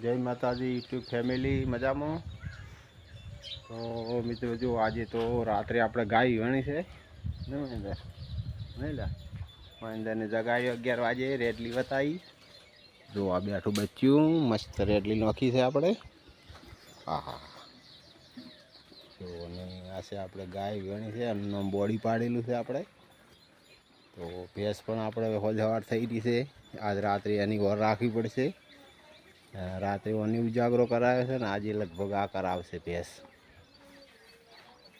જય માતાજી YouTube family મજામાં. તો મિત્રો જો આજે તો રાત્રે આપણે ગાય વણી છે નહીં લા મહેન્દ્રને જગાવી 11 વાગે રેડલી બતાવી. જો આ બેઠું બચ્યું મસ્ત રેડલી નોખી છે આપણે. હા હા જો અને આ છે આપણે ગાય વણી છે અને બોડી પાડેલું છે આપણે. તો ભેંસ પણ આપણે હોજવાર થઈ રહી છે. આજ રાત્રે એની ઘર રાખવી પડશે. રાત્રે ઓની ઉજાગરો કરાવે છે ને આજે લગભગ આ કરાવશે ભેંસ.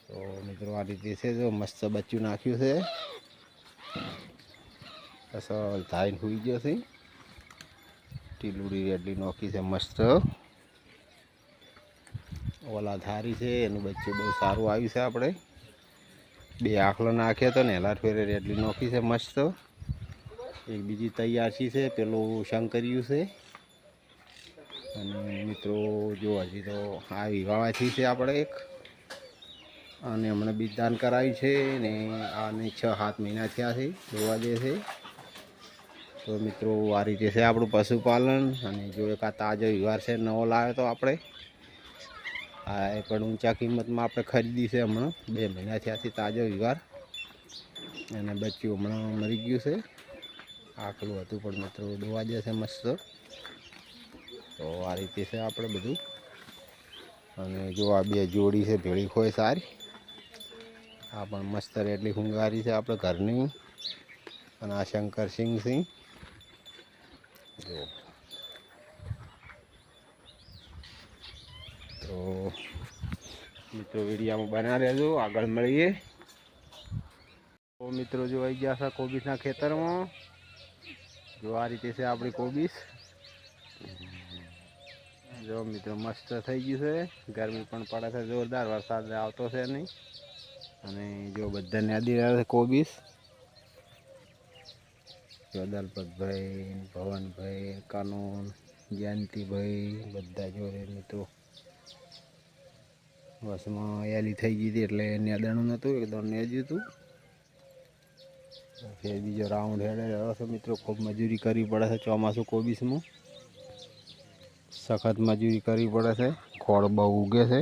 તો મિત્રો આ રીતે છે જો મસ્ત બચ્ચું નાખ્યું છે. અસલ ધાઈને સુઈ ગયો છે. ટીલુડી રેડલી નોખી છે મસ્ત. ઓલા ધારી છે એનું બચ્ચું બહુ સારું આવ્યું છે. આપણે 2 આખલો નાખ્યા તો ને એલા ફેરે રેડલી નોખી છે મસ્ત. એક બીજી તૈયારી છે પેલું શંકર્યું છે. અને મિત્રો જો હજી તો આવી વાવાથી છે આપણે એક અને હમણાં બીજદાન કરાવ્યું છે ને આને 6-7 મહિના થયા છે જોવા દે છે. તો મિત્રો આ રીતે છે આપણું પશુપાલન. અને જો એક આ તાજો વ્યવહાર છે નવો લાવ્યો તો આપણે આ એ પણ ઊંચા કિંમતમાં આપણે ખરીદી છે. હમણાં 2 મહિના થયાથી તાજો વ્યવહાર અને બચ્ચું હમણાં મરી ગયું છે. આખલું હતું પણ મિત્રો દોવા દે છે મસ્ત. તો આ રીતે છે આપણે બધું. અને જો આ 2 જોડી છે ભેળી ખોય સારી. આ પણ મસ્ત રેડલી હુંગારી છે આપણે ઘરની. અને આ શંકરસિંહ સિંહ જો. તો મિત્રો વિડીયામાં બના રહેજો, આગળ મળીએ. તો મિત્રો જો આવી ગયા છે કોબીસના ખેતરમાં. જો આ રીતે છે આપણી કોબીસ. જો મિત્રો મસ્ત થઈ ગયું છે. ગરમી પણ પડે છે જોરદાર, વરસાદ આવતો છે નહીં. અને જો બધાને આદી રહ્યા છે કોબીસ. જો દલપતભાઈ, ભવનભાઈ, કાનૂન, જયંતિભાઈ બધા જોડે મિત્રો બસમાં એલી થઈ ગઈ હતી એટલે નેદાણું નહોતું, એકદમ નેજ્યું હતું. ફેર બીજો રાઉન્ડ હેડે રહ્યો છે મિત્રો. ખૂબ મજૂરી કરવી પડે છે ચોમાસું કોબીસમાં. સખત મજૂરી કરવી પડે છે. ખોળ બહુ ઉગે છે.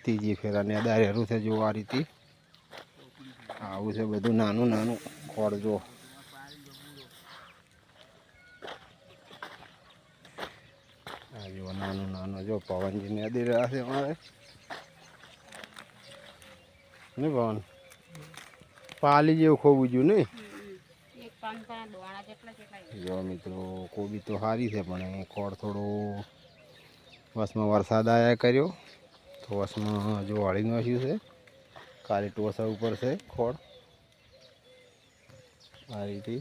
ત્રીજી ફેરા નેદાર હેરું છે જો આ રીતે. આવું છે બધું નાનું નાનું ખોળ. જો આ જો નાનું નાનું જો પવનજી નેદી રહ્યા છે અમારે નહીં પવન. પાલી જેવું ખોવું જોયું નહીં. જો મિત્રો કોબી તો સારી છે પણ ખોળ થોડું વસમાં વરસાદ આવ્યા કર્યો તો વસમાં જો વાળી નાખ્યું છે. કાળી ટોસા ઉપર છે ખોળ આ રીતે.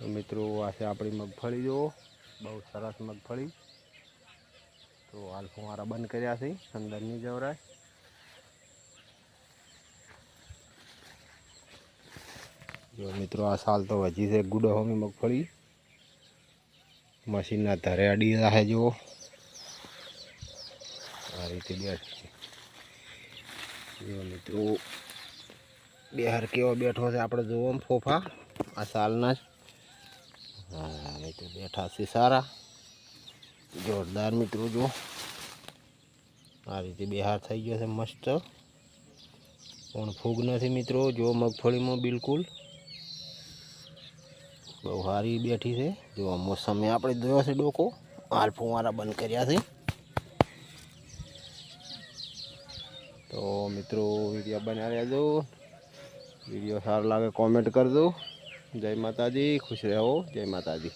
તો મિત્રો આ છે આપણી મગફળી. જો બહુ સરસ મગફળી. તો હાલ ફુવારા બંધ કર્યા છે, અંદર નહીં જવરાય. જો મિત્રો આ સાલ તો હજી છે ગુડો હોમી મગફળી. મશીનના ધરે અડી રહ્યા જો આ રીતે બેઠી. જો મિત્રો બિહાર કેવો બેઠો છે આપણે જોવો ફોફા આ સાલના જ. હા મિત્રો બેઠા છે સારા જોરદાર મિત્રો. જો આ રીતે બિહાર થઈ ગયો છે મસ્ત. પણ ફૂગ નથી મિત્રો. જો મગફળીમાં બિલકુલ બહુ સારી બેઠી છે. જો મોસમે આપણે જોયો છે ડોકો. હાલ ફુવારા બંધ કર્યા છે. તો મિત્રો વિડીયો બનાવી રહેજો. વિડીયો સારો લાગે કોમેન્ટ કરજો. જય માતાજી, ખુશ રહો. જય માતાજી.